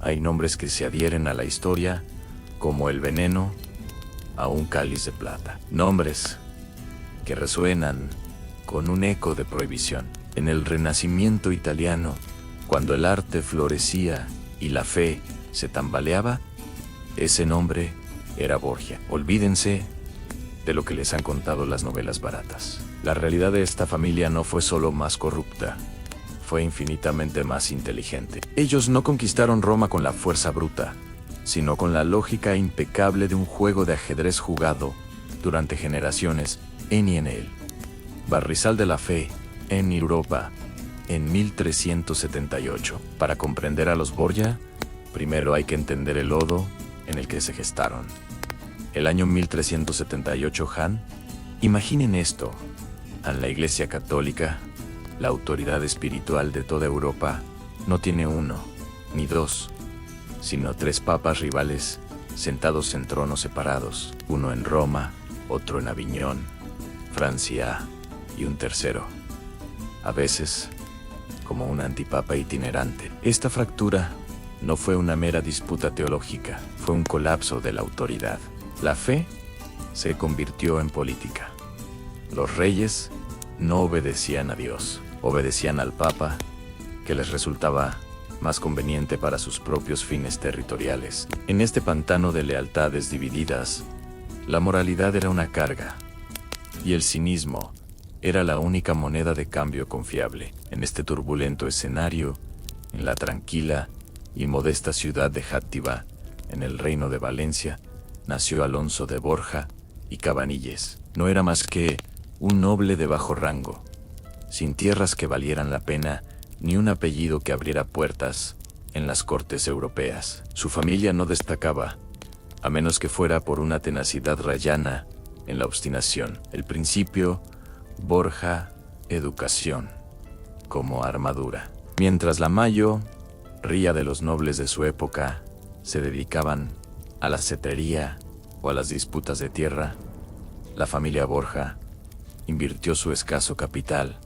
Hay nombres que se adhieren a la historia, como el veneno a un cáliz de plata. Nombres que resuenan con un eco de prohibición. En el Renacimiento italiano, cuando el arte florecía y la fe se tambaleaba, ese nombre era Borgia. Olvídense de lo que les han contado las novelas baratas. La realidad de esta familia no fue solo más corrupta, fue infinitamente más inteligente. Ellos no conquistaron Roma con la fuerza bruta, sino con la lógica impecable de un juego de ajedrez jugado durante generaciones en y en el barrizal de la fe en Europa en 1378. Para comprender a los Borgia, primero hay que entender el lodo en el que se gestaron. El año 1378, imaginen esto, en la Iglesia Católica, la autoridad espiritual de toda Europa, no tiene uno, ni dos, sino tres papas rivales sentados en tronos separados, uno en Roma, otro en Aviñón, Francia, y un tercero, a veces, como un antipapa itinerante. Esta fractura no fue una mera disputa teológica, fue un colapso de la autoridad. La fe se convirtió en política. Los reyes no obedecían a Dios, obedecían al Papa, que les resultaba más conveniente para sus propios fines territoriales. En este pantano de lealtades divididas, la moralidad era una carga, y el cinismo era la única moneda de cambio confiable. En este turbulento escenario, en la tranquila y modesta ciudad de Játiva, en el reino de Valencia, nació Alonso de Borja y Cabanilles. No era más que un noble de bajo rango, sin tierras que valieran la pena, ni un apellido que abriera puertas en las cortes europeas. Su familia no destacaba, a menos que fuera por una tenacidad rayana en la obstinación. El principio Borja, educación, como armadura. Mientras la mayoría de los nobles de su época se dedicaban a la cetrería o a las disputas de tierra, la familia Borja invirtió su escaso capital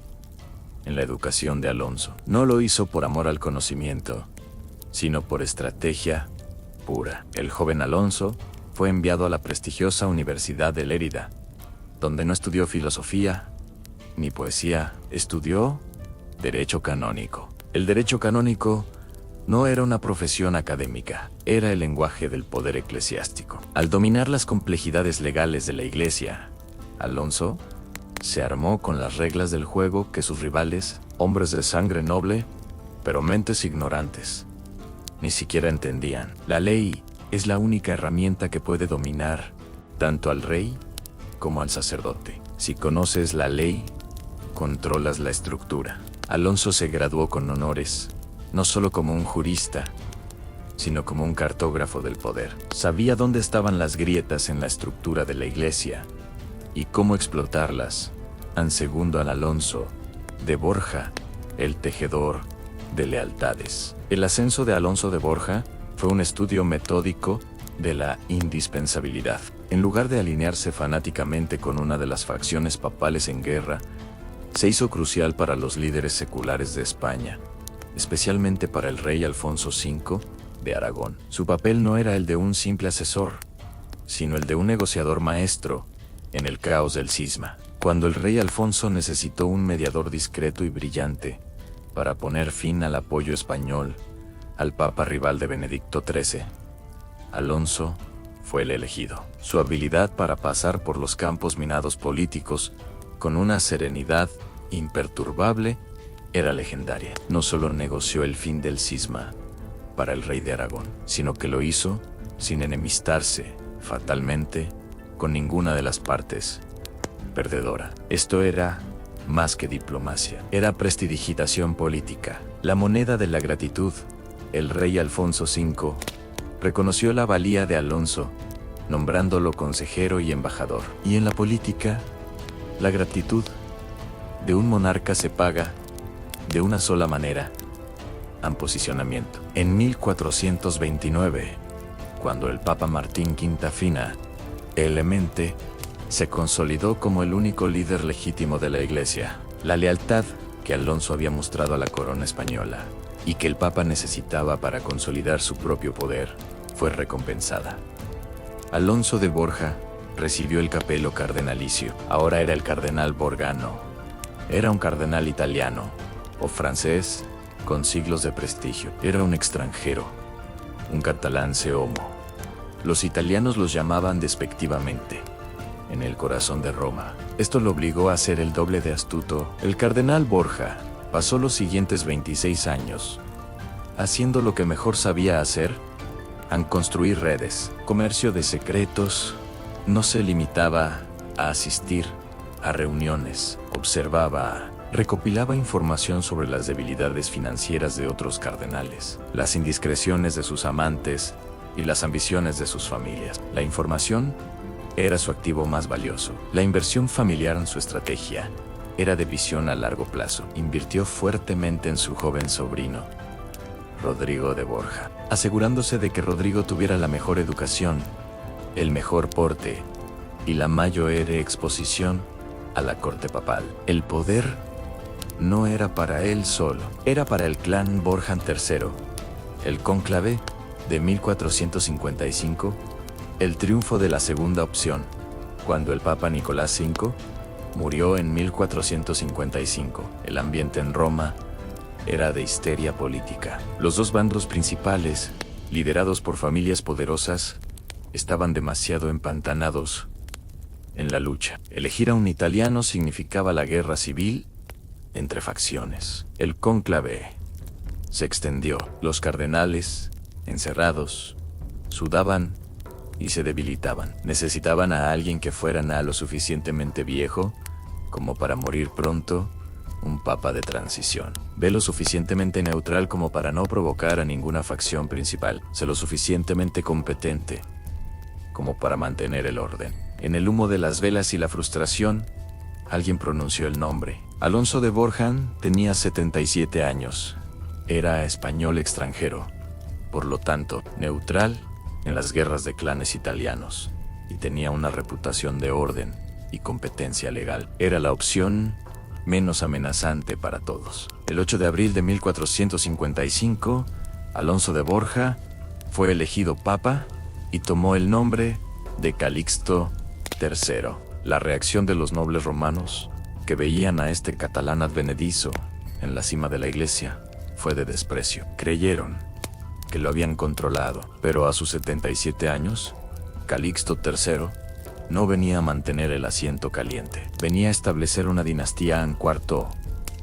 en la educación de Alonso. No lo hizo por amor al conocimiento, sino por estrategia pura. El joven Alonso fue enviado a la prestigiosa Universidad de Lérida, donde no estudió filosofía ni poesía, estudió derecho canónico. El derecho canónico no era una profesión académica, era el lenguaje del poder eclesiástico. Al dominar las complejidades legales de la Iglesia, Alonso se armó con las reglas del juego que sus rivales, hombres de sangre noble, pero mentes ignorantes, ni siquiera entendían. La ley es la única herramienta que puede dominar tanto al rey como al sacerdote. Si conoces la ley, controlas la estructura. Alonso se graduó con honores, no solo como un jurista, sino como un cartógrafo del poder. Sabía dónde estaban las grietas en la estructura de la Iglesia y cómo explotarlas. Segundo al Alonso de Borja, el tejedor de lealtades. El ascenso de Alonso de Borja fue un estudio metódico de la indispensabilidad. En lugar de alinearse fanáticamente con una de las facciones papales en guerra, se hizo crucial para los líderes seculares de España, especialmente para el rey Alfonso V de Aragón. Su papel no era el de un simple asesor, sino el de un negociador maestro en el caos del cisma. Cuando el rey Alfonso necesitó un mediador discreto y brillante para poner fin al apoyo español al papa rival de Benedicto XIII, Alonso fue el elegido. Su habilidad para pasar por los campos minados políticos con una serenidad imperturbable era legendaria. No solo negoció el fin del cisma para el rey de Aragón, sino que lo hizo sin enemistarse fatalmente con ninguna de las partes perdedora. Esto era más que diplomacia, era prestidigitación política. La moneda de la gratitud. El rey Alfonso V reconoció la valía de Alonso, nombrándolo consejero y embajador. Y en la política, la gratitud de un monarca se paga de una sola manera: en posicionamiento. En 1429, cuando el Papa Martín Quintafina Elemente se consolidó como el único líder legítimo de la Iglesia, la lealtad que Alonso había mostrado a la corona española y que el Papa necesitaba para consolidar su propio poder, fue recompensada. Alonso de Borja recibió el capelo cardenalicio. Ahora era el cardenal Borgano. Era un cardenal italiano o francés con siglos de prestigio. Era un extranjero, un catalán seomo. Los italianos los llamaban despectivamente en el corazón de Roma. Esto lo obligó a ser el doble de astuto. El cardenal Borja pasó los siguientes 26 años haciendo lo que mejor sabía hacer, en construir redes. Comercio de secretos. No se limitaba a asistir a reuniones, observaba, recopilaba información sobre las debilidades financieras de otros cardenales, las indiscreciones de sus amantes y las ambiciones de sus familias. La información era su activo más valioso. La inversión familiar en su estrategia era de visión a largo plazo. Invirtió fuertemente en su joven sobrino, Rodrigo de Borja, asegurándose de que Rodrigo tuviera la mejor educación, el mejor porte y la mayor exposición a la corte papal. El poder no era para él solo, era para el clan Borja III. El cónclave de 1455, el triunfo de la segunda opción, cuando el Papa Nicolás V murió en 1455. El ambiente en Roma era de histeria política. Los dos bandos principales, liderados por familias poderosas, estaban demasiado empantanados en la lucha. Elegir a un italiano significaba la guerra civil entre facciones. El cónclave se extendió. Los cardenales, encerrados, sudaban y se debilitaban. Necesitaban a alguien que fuera lo suficientemente viejo como para morir pronto, un papa de transición. Lo suficientemente neutral como para no provocar a ninguna facción principal. Lo suficientemente competente como para mantener el orden. En el humo de las velas y la frustración, alguien pronunció el nombre. Alonso de Borja tenía 77 años. Era español extranjero, por lo tanto, neutral en las guerras de clanes italianos, y tenía una reputación de orden y competencia legal. Era la opción menos amenazante para todos. El 8 de abril de 1455, Alonso de Borja fue elegido papa y tomó el nombre de Calixto III. La reacción de los nobles romanos, que veían a este catalán advenedizo en la cima de la iglesia, fue de desprecio. Creyeron que lo habían controlado, pero a sus 77 años, Calixto III no venía a mantener el asiento caliente. Venía a establecer una dinastía en cuarto.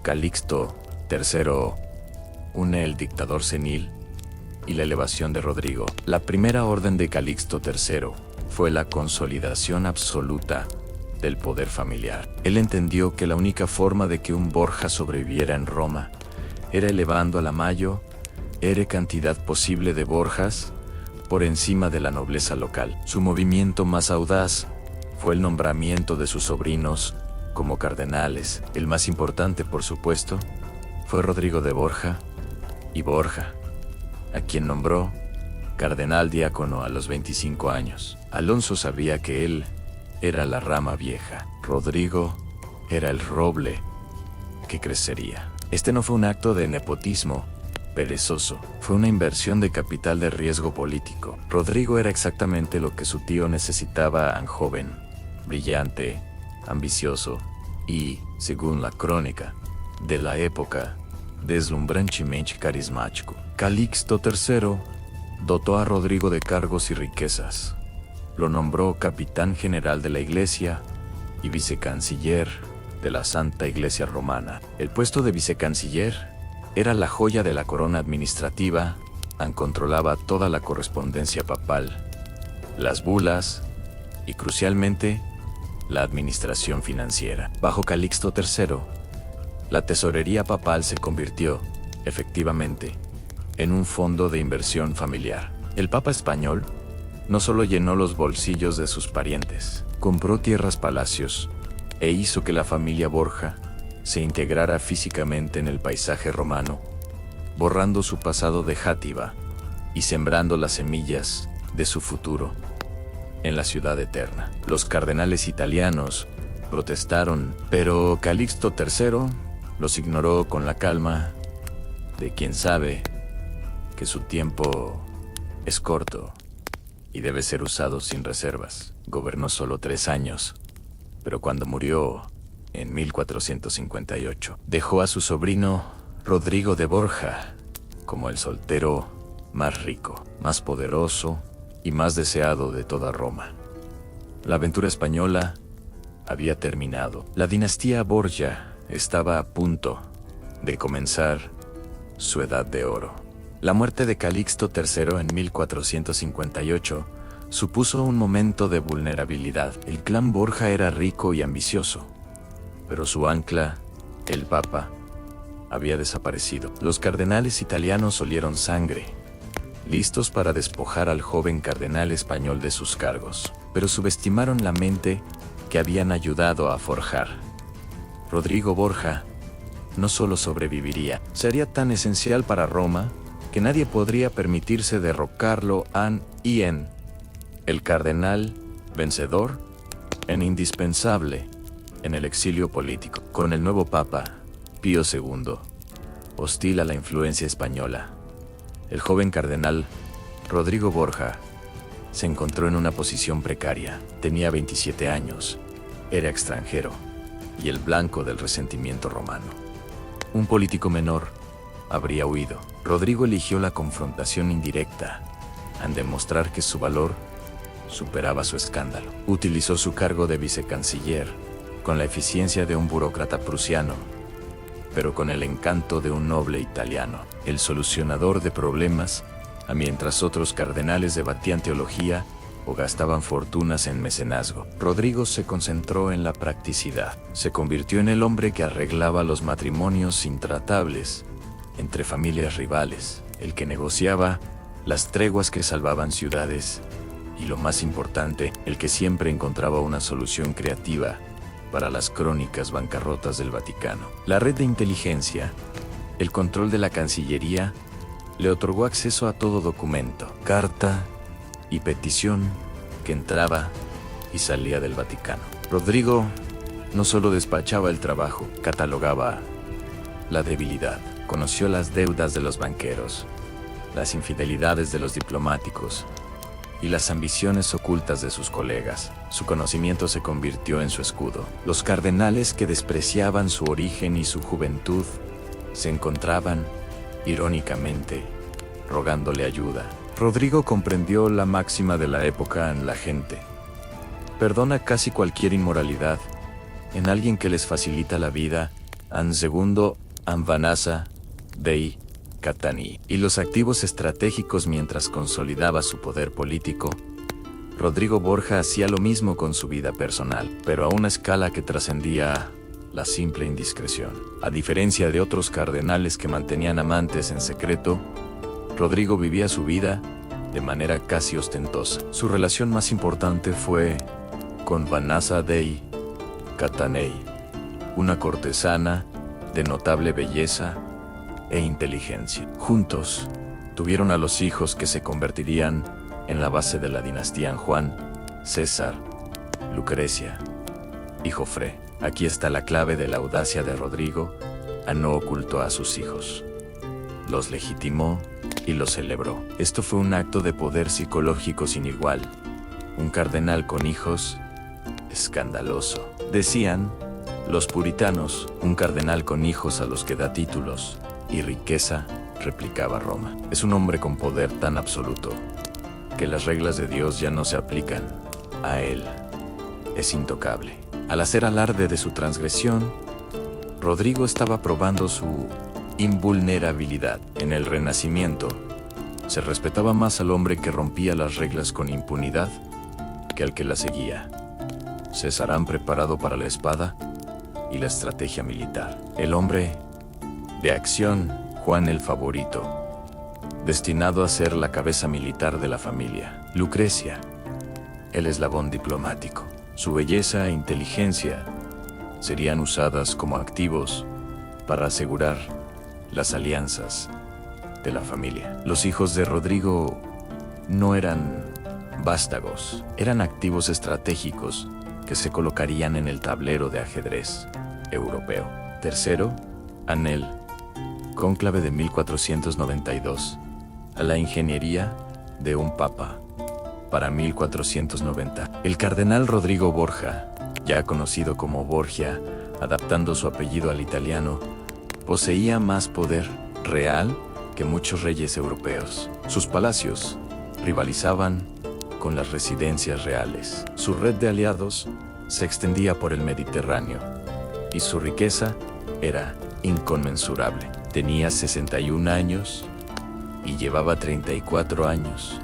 Calixto III une el dictador senil y la elevación de Rodrigo. La primera orden de Calixto III fue la consolidación absoluta del poder familiar. Él entendió que la única forma de que un Borja sobreviviera en Roma era elevando a la mayor cantidad posible de Borjas por encima de la nobleza local. Su movimiento más audaz fue el nombramiento de sus sobrinos como cardenales. El más importante, por supuesto, fue Rodrigo de Borja y Borja, a quien nombró cardenal diácono a los 25 años. Alonso sabía que él era la rama vieja. Rodrigo era el roble que crecería. Este no fue un acto de nepotismo perezoso, fue una inversión de capital de riesgo político. Rodrigo era exactamente lo que su tío necesitaba, joven, brillante, ambicioso y, según la crónica de la época, deslumbrantemente carismático. Calixto III dotó a Rodrigo de cargos y riquezas. Lo nombró capitán general de la Iglesia y vicecanciller de la Santa Iglesia Romana. El puesto de vicecanciller era la joya de la corona administrativa, controlaba toda la correspondencia papal, las bulas y, crucialmente, la administración financiera. Bajo Calixto III, la tesorería papal se convirtió, efectivamente, en un fondo de inversión familiar. El Papa español no solo llenó los bolsillos de sus parientes, compró tierras, palacios e hizo que la familia Borja se integrara físicamente en el paisaje romano, borrando su pasado de Játiva y sembrando las semillas de su futuro en la ciudad eterna. Los cardenales italianos protestaron, pero Calixto III los ignoró con la calma de quien sabe que su tiempo es corto y debe ser usado sin reservas. Gobernó solo 3 años, pero cuando murió en 1458, dejó a su sobrino Rodrigo de Borja como el soltero más rico, más poderoso y más deseado de toda Roma. La aventura española había terminado. La dinastía Borgia estaba a punto de comenzar su edad de oro. La muerte de Calixto III en 1458 supuso un momento de vulnerabilidad. El clan Borja era rico y ambicioso, pero su ancla, el Papa, había desaparecido. Los cardenales italianos olieron sangre, listos para despojar al joven cardenal español de sus cargos, pero subestimaron la mente que habían ayudado a forjar. Rodrigo Borja no solo sobreviviría, sería tan esencial para Roma que nadie podría permitirse derrocarlo el cardenal vencedor en indispensable en el exilio político. Con el nuevo Papa, Pío II, hostil a la influencia española, el joven cardenal Rodrigo Borja se encontró en una posición precaria. Tenía 27 años, era extranjero y el blanco del resentimiento romano. Un político menor habría huido. Rodrigo eligió la confrontación indirecta, al demostrar que su valor superaba su escándalo. Utilizó su cargo de vicecanciller con la eficiencia de un burócrata prusiano, pero con el encanto de un noble italiano, el solucionador de problemas, mientras otros cardenales debatían teología o gastaban fortunas en mecenazgo. Rodrigo se concentró en la practicidad. Se convirtió en el hombre que arreglaba los matrimonios intratables entre familias rivales, el que negociaba las treguas que salvaban ciudades y, lo más importante, el que siempre encontraba una solución creativa para las crónicas bancarrotas del Vaticano. La red de inteligencia, el control de la Cancillería, le otorgó acceso a todo documento, carta y petición que entraba y salía del Vaticano. Rodrigo no solo despachaba el trabajo, catalogaba la debilidad, conoció las deudas de los banqueros, las infidelidades de los diplomáticos y las ambiciones ocultas de sus colegas. Su conocimiento se convirtió en su escudo. Los cardenales que despreciaban su origen y su juventud se encontraban, irónicamente, rogándole ayuda. Rodrigo comprendió la máxima de la época en la gente: perdona casi cualquier inmoralidad en alguien que les facilita la vida, an segundo anvanasa dei Catani. Y los activos estratégicos. Mientras consolidaba su poder político, Rodrigo Borja hacía lo mismo con su vida personal, pero a una escala que trascendía la simple indiscreción. A diferencia de otros cardenales que mantenían amantes en secreto, Rodrigo vivía su vida de manera casi ostentosa. Su relación más importante fue con Vanessa dei Catanei, una cortesana de notable belleza e inteligencia. Juntos, tuvieron a los hijos que se convertirían en la base de la dinastía: Juan, César, Lucrecia y Jofré. Aquí está la clave de la audacia de Rodrigo: no ocultó a sus hijos, los legitimó y los celebró. Esto fue un acto de poder psicológico sin igual. Un cardenal con hijos, escandaloso. Decían los puritanos: un cardenal con hijos a los que da títulos y riqueza, replicaba Roma. Es un hombre con poder tan absoluto que las reglas de Dios ya no se aplican a él. Es intocable. Al hacer alarde de su transgresión, Rodrigo estaba probando su invulnerabilidad. En el Renacimiento, se respetaba más al hombre que rompía las reglas con impunidad que al que las seguía. César preparado para la espada y la estrategia militar. El hombre de acción, Juan el favorito, destinado a ser la cabeza militar de la familia. Lucrecia, el eslabón diplomático. Su belleza e inteligencia serían usadas como activos para asegurar las alianzas de la familia. Los hijos de Rodrigo no eran vástagos, eran activos estratégicos que se colocarían en el tablero de ajedrez europeo. Tercero, Anel, Cónclave de 1492. A la ingeniería de un papa. Para 1490. El cardenal Rodrigo Borgia, ya conocido como Borgia, adaptando su apellido al italiano, poseía más poder real que muchos reyes europeos. Sus palacios rivalizaban con las residencias reales. Su red de aliados se extendía por el Mediterráneo y su riqueza era inconmensurable. Tenía 61 años y llevaba 34 años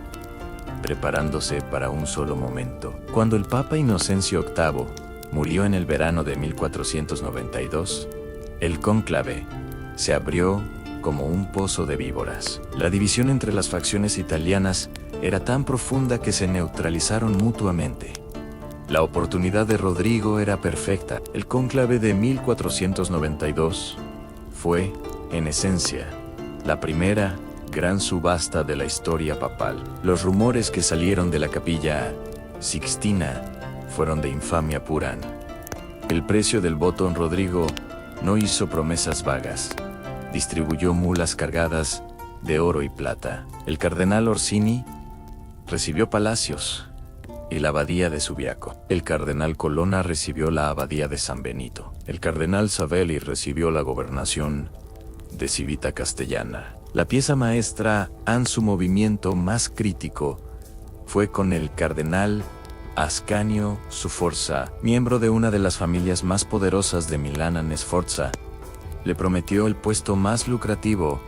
preparándose para un solo momento. Cuando el Papa Inocencio VIII murió en el verano de 1492, el cónclave se abrió como un pozo de víboras. La división entre las facciones italianas era tan profunda que se neutralizaron mutuamente. La oportunidad de Rodrigo era perfecta. El cónclave de 1492 fue, en esencia, la primera gran subasta de la historia papal. Los rumores que salieron de la Capilla Sixtina fueron de infamia pura. El precio del voto en Rodrigo no hizo promesas vagas. Distribuyó mulas cargadas de oro y plata. El cardenal Orsini recibió palacios y la abadía de Subiaco. El cardenal Colonna recibió la abadía de San Benito. El cardenal Savelli recibió la gobernación de Civita Castellana. La pieza maestra en su movimiento más crítico fue con el cardenal Ascanio Sforza, miembro de una de las familias más poderosas de Milán. Sforza le prometió el puesto más lucrativo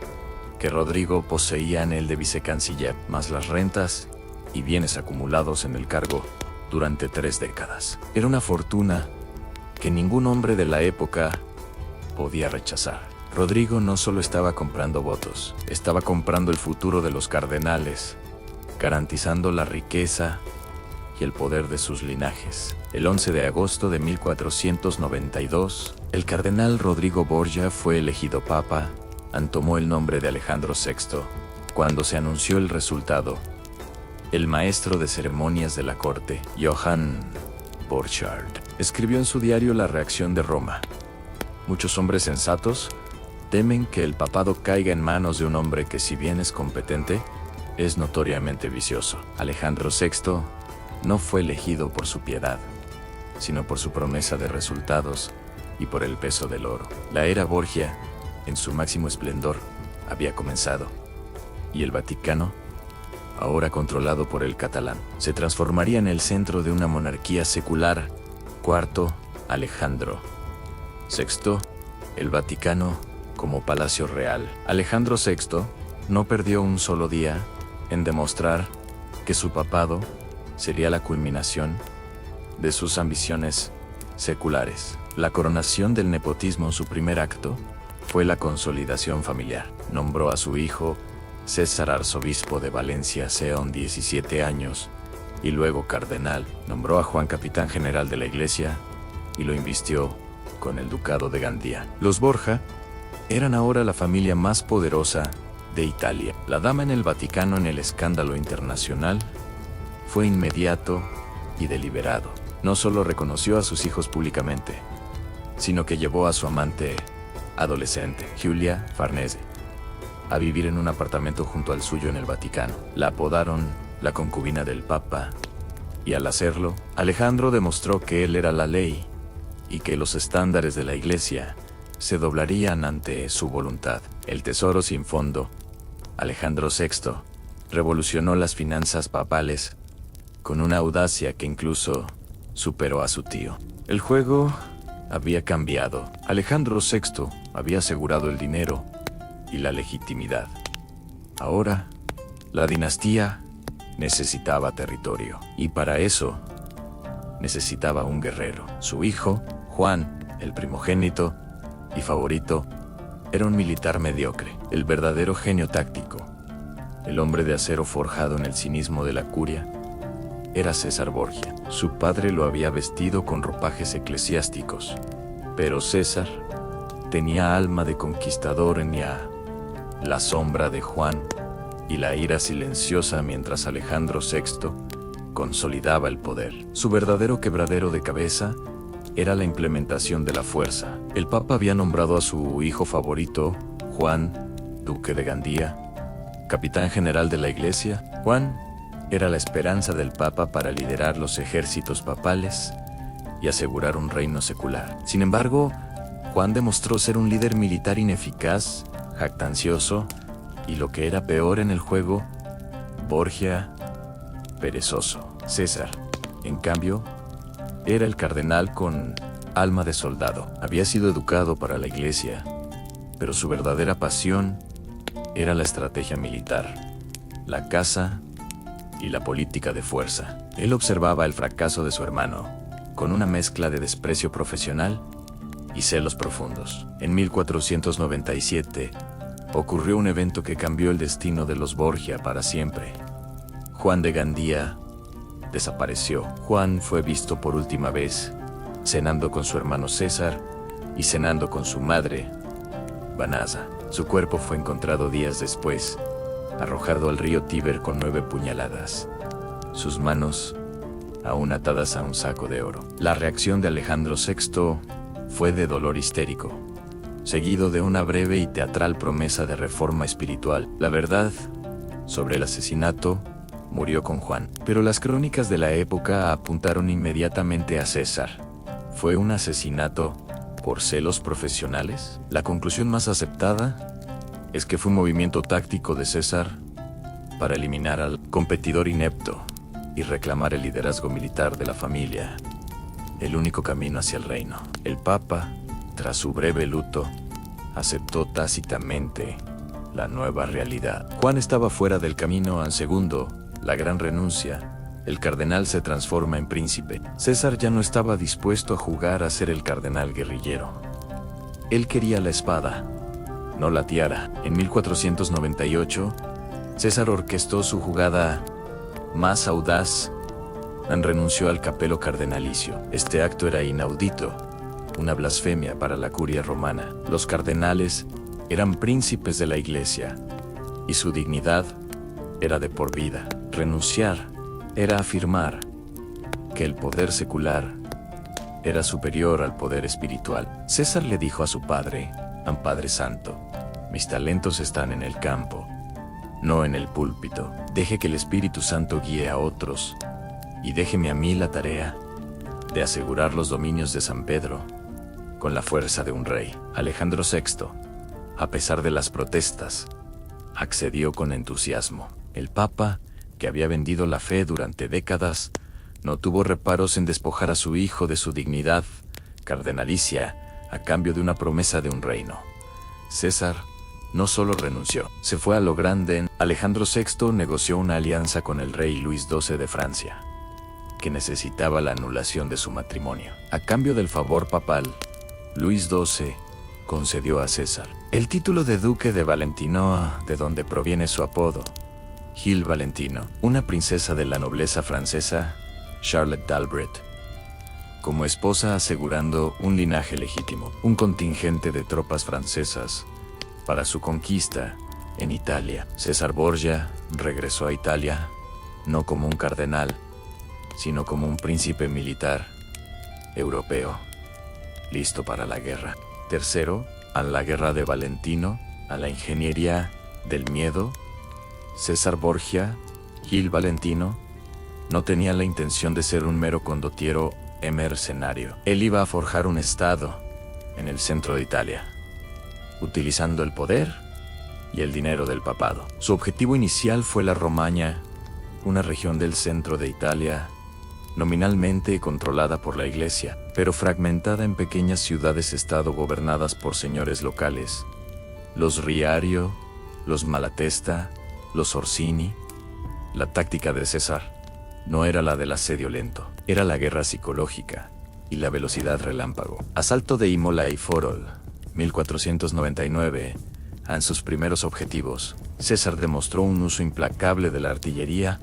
que Rodrigo poseía en el de vicecanciller, más las rentas y bienes acumulados en el cargo durante 3 décadas. Era una fortuna que ningún hombre de la época podía rechazar. Rodrigo no solo estaba comprando votos, estaba comprando el futuro de los cardenales, garantizando la riqueza y el poder de sus linajes. El 11 de agosto de 1492, el cardenal Rodrigo Borgia fue elegido papa. Tomó el nombre de Alejandro VI. Cuando se anunció el resultado, el maestro de ceremonias de la corte, Johann Borchardt, escribió en su diario la reacción de Roma. Muchos hombres sensatos temen que el papado caiga en manos de un hombre que, si bien es competente, es notoriamente vicioso. Alejandro VI no fue elegido por su piedad, sino por su promesa de resultados y por el peso del oro. La era Borgia, en su máximo esplendor, había comenzado, y el Vaticano, ahora controlado por el catalán, se transformaría en el centro de una monarquía secular. Cuarto, Alejandro VI, el Vaticano como palacio real. Alejandro VI no perdió un solo día en demostrar que su papado sería la culminación de sus ambiciones seculares. La coronación del nepotismo, su primer acto, fue la consolidación familiar. Nombró a su hijo César arzobispo de Valencia con 17 años y luego cardenal. Nombró a Juan capitán general de la iglesia y lo invistió con el ducado de Gandía. Los Borgia eran ahora la familia más poderosa de Italia. La dama en el Vaticano en el escándalo internacional fue inmediato y deliberado. No solo reconoció a sus hijos públicamente, sino que llevó a su amante adolescente, Giulia Farnese, a vivir en un apartamento junto al suyo en el Vaticano. La apodaron la concubina del Papa, y al hacerlo, Alejandro demostró que él era la ley y que los estándares de la Iglesia se doblarían ante su voluntad. El tesoro sin fondo. Alejandro VI revolucionó las finanzas papales con una audacia que incluso superó a su tío. El juego había cambiado. Alejandro VI había asegurado el dinero y la legitimidad. Ahora, la dinastía necesitaba territorio, y para eso necesitaba un guerrero. Su hijo, Juan, el primogénito y favorito, era un militar mediocre. El verdadero genio táctico, el hombre de acero forjado en el cinismo de la curia, era César Borgia. Su padre lo había vestido con ropajes eclesiásticos, pero César tenía alma de conquistador. En la sombra de Juan y la ira silenciosa mientras Alejandro VI consolidaba el poder. Su verdadero quebradero de cabeza era la implementación de la fuerza. El Papa había nombrado a su hijo favorito, Juan, duque de Gandía, capitán general de la Iglesia. Juan era la esperanza del Papa para liderar los ejércitos papales y asegurar un reino secular. Sin embargo, Juan demostró ser un líder militar ineficaz, jactancioso y, lo que era peor en el juego, Borgia, perezoso. César, en cambio, era el cardenal con alma de soldado. Había sido educado para la Iglesia, pero su verdadera pasión era la estrategia militar, la caza y la política de fuerza. Él observaba el fracaso de su hermano, con una mezcla de desprecio profesional y celos profundos. En 1497, ocurrió un evento que cambió el destino de los Borgia para siempre. Juan de Gandía desapareció. Juan fue visto por última vez cenando con su hermano César y cenando con su madre, Banaza. Su cuerpo fue encontrado días después, arrojado al río Tíber con 9 puñaladas. Sus manos aún atadas a un saco de oro. La reacción de Alejandro VI fue de dolor histérico, seguido de una breve y teatral promesa de reforma espiritual. La verdad sobre el asesinato murió con Juan, pero las crónicas de la época apuntaron inmediatamente a César. ¿Fue un asesinato por celos profesionales? La conclusión más aceptada es que fue un movimiento táctico de César para eliminar al competidor inepto y reclamar el liderazgo militar de la familia, el único camino hacia el reino. El Papa, tras su breve luto, aceptó tácitamente la nueva realidad. Juan estaba fuera del camino. En segundo, la gran renuncia, el cardenal se transforma en príncipe. César ya no estaba dispuesto a jugar a ser el cardenal guerrillero. Él quería la espada, no la tiara. En 1498, César orquestó su jugada más audaz. Renunció al capelo cardenalicio. Este acto era inaudito, una blasfemia para la curia romana. Los cardenales eran príncipes de la Iglesia y su dignidad era de por vida. Renunciar era afirmar que el poder secular era superior al poder espiritual. César le dijo a su padre, Padre Santo, mis talentos están en el campo, no en el púlpito. Deje que el Espíritu Santo guíe a otros y déjeme a mí la tarea de asegurar los dominios de San Pedro con la fuerza de un rey. Alejandro VI, a pesar de las protestas, accedió con entusiasmo. El Papa, que había vendido la fe durante décadas, no tuvo reparos en despojar a su hijo de su dignidad cardenalicia a cambio de una promesa de un reino. César no solo renunció, se fue a lo grande. Alejandro VI negoció una alianza con el rey Luis XII de Francia, que necesitaba la anulación de su matrimonio. A cambio del favor papal, Luis XII concedió a César el título de duque de Valentinois, de donde proviene su apodo, Gilles Valentino, una princesa de la nobleza francesa, Charlotte d'Albret, como esposa, asegurando un linaje legítimo. Un contingente de tropas francesas para su conquista en Italia. César Borgia regresó a Italia no como un cardenal, sino como un príncipe militar europeo, listo para la guerra. Tercero, a la guerra de Valentino, a la ingeniería del miedo. César Borgia, Gil Valentino, no tenía la intención de ser un mero condottiero e mercenario. Él iba a forjar un estado en el centro de Italia, utilizando el poder y el dinero del papado. Su objetivo inicial fue la Romaña, una región del centro de Italia, nominalmente controlada por la Iglesia, pero fragmentada en pequeñas ciudades-estado gobernadas por señores locales, los Riario, los Malatesta, los Orsini. La táctica de César no era la del asedio lento, era la guerra psicológica y la velocidad relámpago. Asalto de Imola y Forol, 1499. En sus primeros objetivos, César demostró un uso implacable de la artillería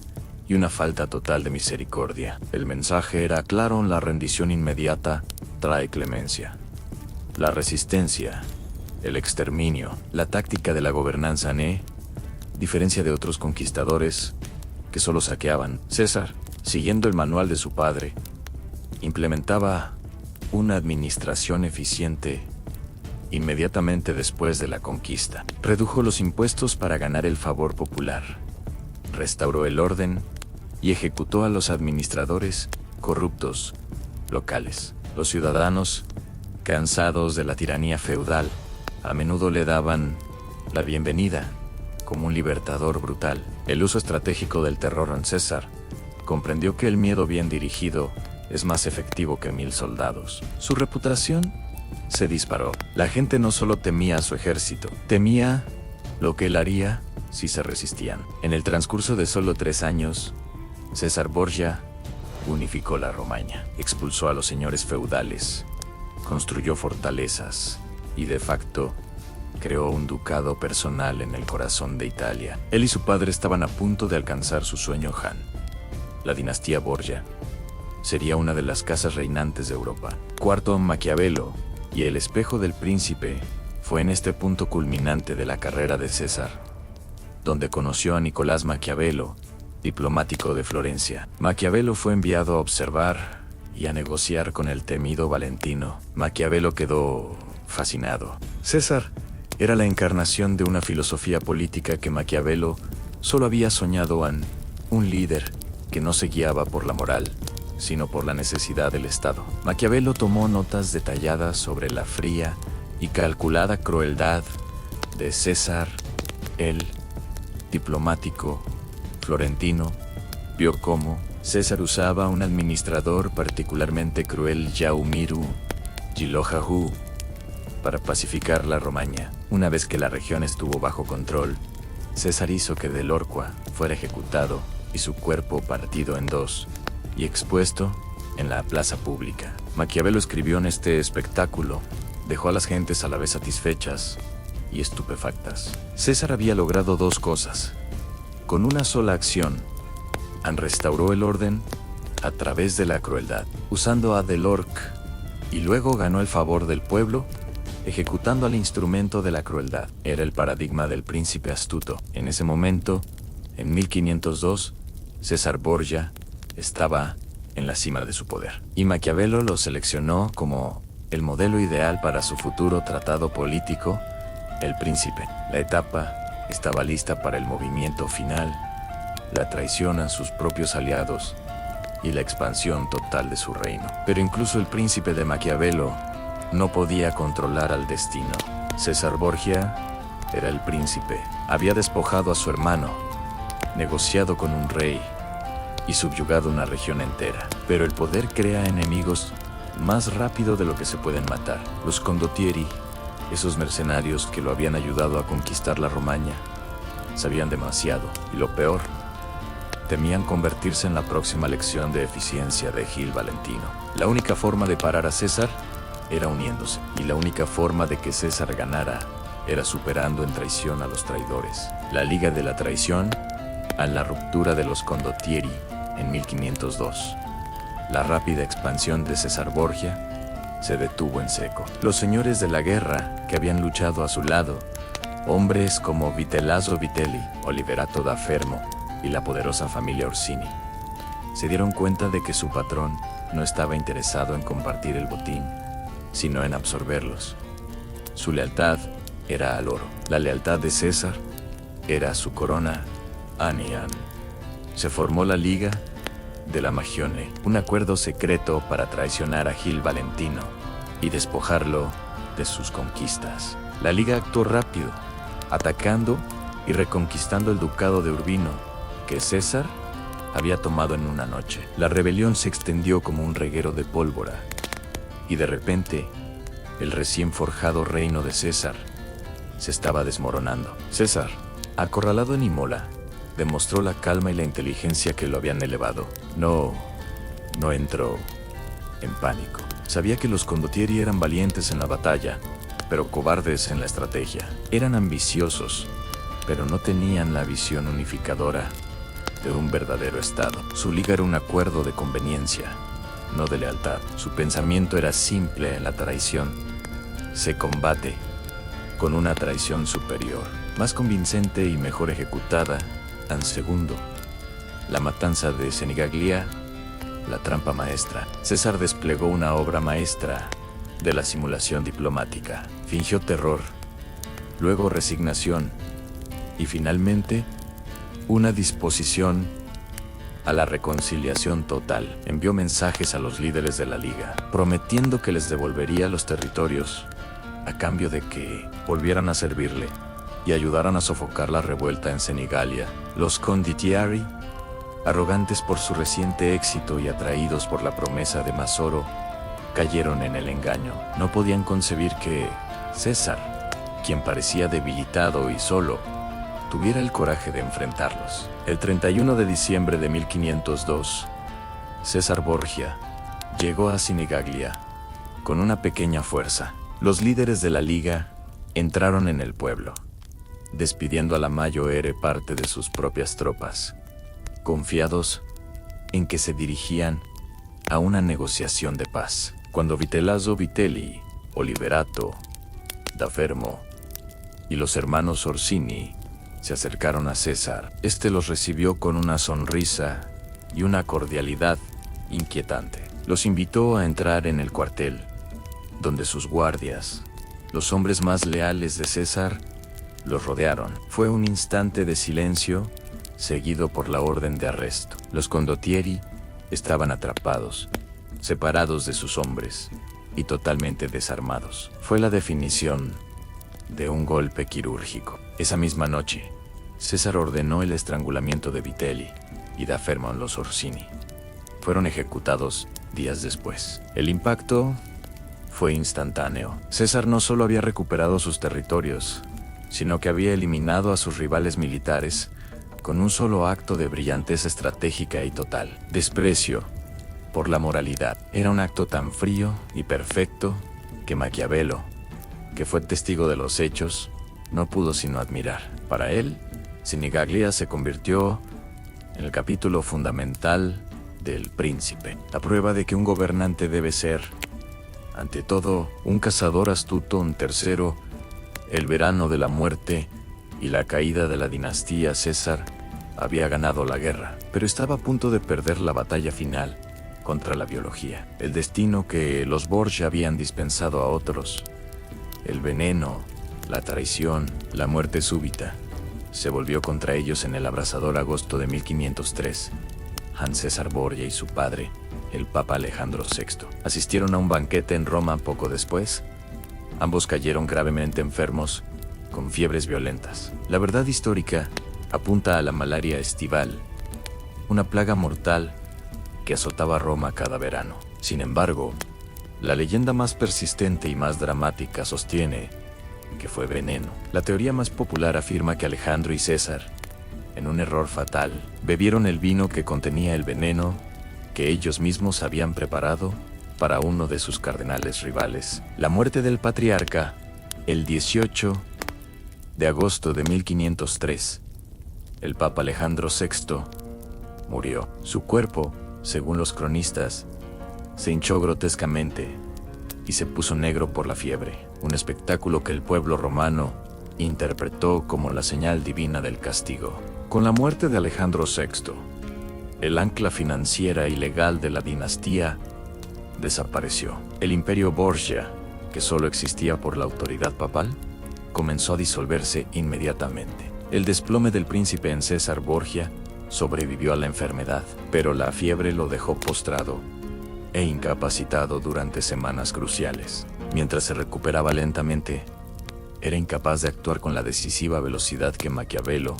y una falta total de misericordia. El mensaje era claro: la rendición inmediata trae clemencia. La resistencia, el exterminio. La táctica de la gobernanza diferencia de otros conquistadores que solo saqueaban. César, siguiendo el manual de su padre, implementaba una administración eficiente inmediatamente después de la conquista. Redujo los impuestos para ganar el favor popular, restauró el orden y ejecutó a los administradores corruptos locales. Los ciudadanos, cansados de la tiranía feudal, a menudo le daban la bienvenida como un libertador brutal. El uso estratégico del terror en César comprendió que el miedo bien dirigido es más efectivo que 1000 soldados. Su reputación se disparó. La gente no solo temía a su ejército, temía lo que él haría si se resistían. En el transcurso de solo 3 años, César Borgia unificó la Romaña, expulsó a los señores feudales, construyó fortalezas y de facto creó un ducado personal en el corazón de Italia. Él y su padre estaban a punto de alcanzar su sueño Han. La dinastía Borgia sería una de las casas reinantes de Europa. Cuarto, Maquiavelo y el espejo del príncipe fue en este punto culminante de la carrera de César, donde conoció a Nicolás Maquiavelo, diplomático de Florencia. Maquiavelo fue enviado a observar y a negociar con el temido Valentino. Maquiavelo quedó fascinado. César era la encarnación de una filosofía política que Maquiavelo solo había soñado en un líder que no se guiaba por la moral, sino por la necesidad del Estado. Maquiavelo tomó notas detalladas sobre la fría y calculada crueldad de César, el diplomático florentino. Vio cómo César usaba un administrador particularmente cruel, Jaumiru Gilojahu, para pacificar la Romaña. Una vez que la región estuvo bajo control, César hizo que Delorqua fuera ejecutado y su cuerpo partido en 2 y expuesto en la plaza pública. Maquiavelo escribió en este espectáculo, dejó a las gentes a la vez satisfechas y estupefactas. César había logrado 2 cosas. Con una sola acción, restauró el orden a través de la crueldad, usando a Delorque, y luego ganó el favor del pueblo, ejecutando al instrumento de la crueldad. Era el paradigma del príncipe astuto. En ese momento, en 1502, César Borgia estaba en la cima de su poder, y Maquiavelo lo seleccionó como el modelo ideal para su futuro tratado político, El Príncipe. La etapa estaba lista para el movimiento final, la traición a sus propios aliados y la expansión total de su reino. Pero incluso el príncipe de Maquiavelo no podía controlar al destino. César Borgia era el príncipe. Había despojado a su hermano, negociado con un rey y subyugado una región entera. Pero el poder crea enemigos más rápido de lo que se pueden matar. Los condottieri, esos mercenarios que lo habían ayudado a conquistar la Romaña, sabían demasiado, y lo peor, temían convertirse en la próxima lección de eficiencia de Gil Valentino. La única forma de parar a César era uniéndose, y la única forma de que César ganara era superando en traición a los traidores. La Liga de la Traición, a la ruptura de los condottieri en 1502. La rápida expansión de César Borgia se detuvo en seco. Los señores de la guerra que habían luchado a su lado, hombres como Vitellazzo Vitelli, Oliverato da Fermo y la poderosa familia Orsini, se dieron cuenta de que su patrón no estaba interesado en compartir el botín, sino en absorberlos. Su lealtad era al oro. La lealtad de César era su corona Anian. Se formó la Liga de la Magione, un acuerdo secreto para traicionar a Gil Valentino y despojarlo de sus conquistas. La Liga actuó rápido, atacando y reconquistando el ducado de Urbino, que César había tomado en una noche. La rebelión se extendió como un reguero de pólvora, y de repente, el recién forjado reino de César se estaba desmoronando. César, acorralado en Imola, demostró la calma y la inteligencia que lo habían elevado. No entró en pánico. Sabía que los condottieri eran valientes en la batalla, pero cobardes en la estrategia. Eran ambiciosos, pero no tenían la visión unificadora de un verdadero Estado. Su liga era un acuerdo de conveniencia, no de lealtad. Su pensamiento era simple: la traición se combate con una traición superior, más convincente y mejor ejecutada. En segundo, la matanza de Senigallia, la trampa maestra. César desplegó una obra maestra de la simulación diplomática. Fingió terror, luego resignación y finalmente una disposición a la reconciliación total. Envió mensajes a los líderes de la Liga, prometiendo que les devolvería los territorios a cambio de que volvieran a servirle y ayudaran a sofocar la revuelta en Senigallia. Los condottieri, arrogantes por su reciente éxito y atraídos por la promesa de más oro, cayeron en el engaño. No podían concebir que César, quien parecía debilitado y solo, tuviera el coraje de enfrentarlos. El 31 de diciembre de 1502, César Borgia llegó a Senigallia con una pequeña fuerza. Los líderes de la Liga entraron en el pueblo, despidiendo a la mayor parte de sus propias tropas, confiados en que se dirigían a una negociación de paz. Cuando Vitellazzo Vitelli, Oliverato, da Fermo y los hermanos Orsini se acercaron a César, este los recibió con una sonrisa y una cordialidad inquietante. Los invitó a entrar en el cuartel, donde sus guardias, los hombres más leales de César, los rodearon. Fue un instante de silencio, seguido por la orden de arresto. Los condottieri estaban atrapados, separados de sus hombres y totalmente desarmados. Fue la definición de un golpe quirúrgico. Esa misma noche, César ordenó el estrangulamiento de Vitelli y da Fermo en los Orsini. Fueron ejecutados días después. El impacto fue instantáneo. César no solo había recuperado sus territorios, sino que había eliminado a sus rivales militares con un solo acto de brillantez estratégica y total. Desprecio por la moralidad. Era un acto tan frío y perfecto que Maquiavelo, que fue testigo de los hechos, no pudo sino admirar. Para él, Senigallia se convirtió en el capítulo fundamental del Príncipe, la prueba de que un gobernante debe ser, ante todo, un cazador astuto. Un tercero, el verano de la muerte y la caída de la dinastía César había ganado la guerra, pero estaba a punto de perder la batalla final contra la biología. El destino que los Borgia habían dispensado a otros, el veneno, la traición, la muerte súbita, se volvió contra ellos en el abrasador agosto de 1503. Hans César Borgia y su padre, el Papa Alejandro VI, asistieron a un banquete en Roma poco después. Ambos cayeron gravemente enfermos, con fiebres violentas. La verdad histórica apunta a la malaria estival, una plaga mortal que azotaba Roma cada verano. Sin embargo, la leyenda más persistente y más dramática sostiene que fue veneno. La teoría más popular afirma que Alejandro y César, en un error fatal, bebieron el vino que contenía el veneno que ellos mismos habían preparado para uno de sus cardenales rivales. La muerte del patriarca, el 18 de agosto de 1503, el Papa Alejandro VI murió. Su cuerpo, según los cronistas, se hinchó grotescamente y se puso negro por la fiebre, un espectáculo que el pueblo romano interpretó como la señal divina del castigo. Con la muerte de Alejandro VI, el ancla financiera y legal de la dinastía desapareció. El imperio Borgia, que solo existía por la autoridad papal, comenzó a disolverse inmediatamente. El desplome del príncipe en César Borgia sobrevivió a la enfermedad, pero la fiebre lo dejó postrado e incapacitado durante semanas cruciales. Mientras se recuperaba lentamente, era incapaz de actuar con la decisiva velocidad que Maquiavelo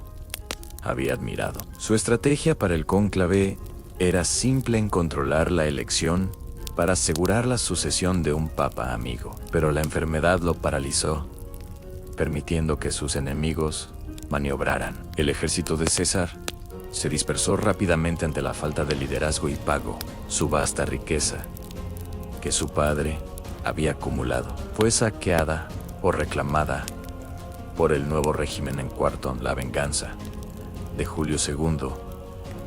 había admirado. Su estrategia para el cónclave era simple en controlar la elección para asegurar la sucesión de un papa amigo, pero la enfermedad lo paralizó, permitiendo que sus enemigos maniobraran. El ejército de César se dispersó rápidamente ante la falta de liderazgo y pago. Su vasta riqueza, que su padre había acumulado, fue saqueada o reclamada por el nuevo régimen en Cuarto. La venganza de Julio II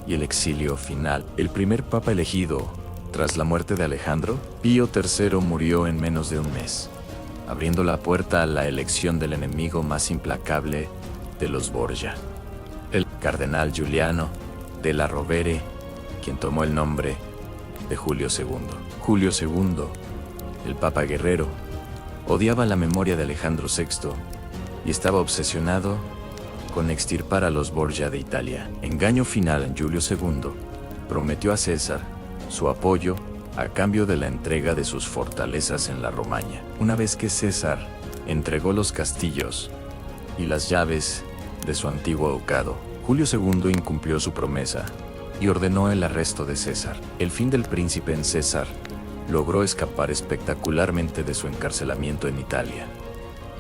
y el exilio final. El primer papa elegido tras la muerte de Alejandro, Pío III, murió en menos de un mes, abriendo la puerta a la elección del enemigo más implacable de los Borgia, el cardenal Giuliano della Rovere, quien tomó el nombre de Julio II. Julio II El Papa guerrero odiaba la memoria de Alejandro VI y estaba obsesionado con extirpar a los Borgia de Italia. Engaño final. Julio II prometió a César su apoyo a cambio de la entrega de sus fortalezas en la Romaña. Una vez que César entregó los castillos y las llaves de su antiguo ducado, Julio II incumplió su promesa y ordenó el arresto de César. El fin del príncipe en César logró escapar espectacularmente de su encarcelamiento en Italia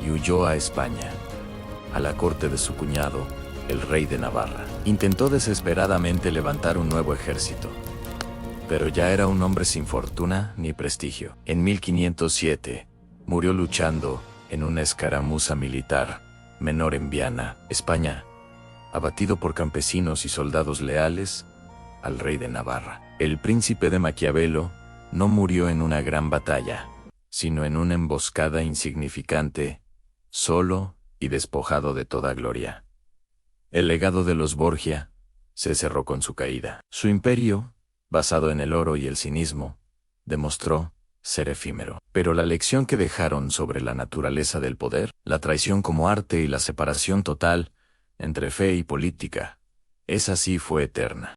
y huyó a España, a la corte de su cuñado, el rey de Navarra. Intentó desesperadamente levantar un nuevo ejército, pero ya era un hombre sin fortuna ni prestigio. En 1507, murió luchando en una escaramuza militar menor en Viana, España, abatido por campesinos y soldados leales al rey de Navarra. El príncipe de Maquiavelo no murió en una gran batalla, sino en una emboscada insignificante, solo y despojado de toda gloria. El legado de los Borgia se cerró con su caída. Su imperio, basado en el oro y el cinismo, demostró ser efímero. Pero la lección que dejaron sobre la naturaleza del poder, la traición como arte y la separación total entre fe y política, esa sí fue eterna.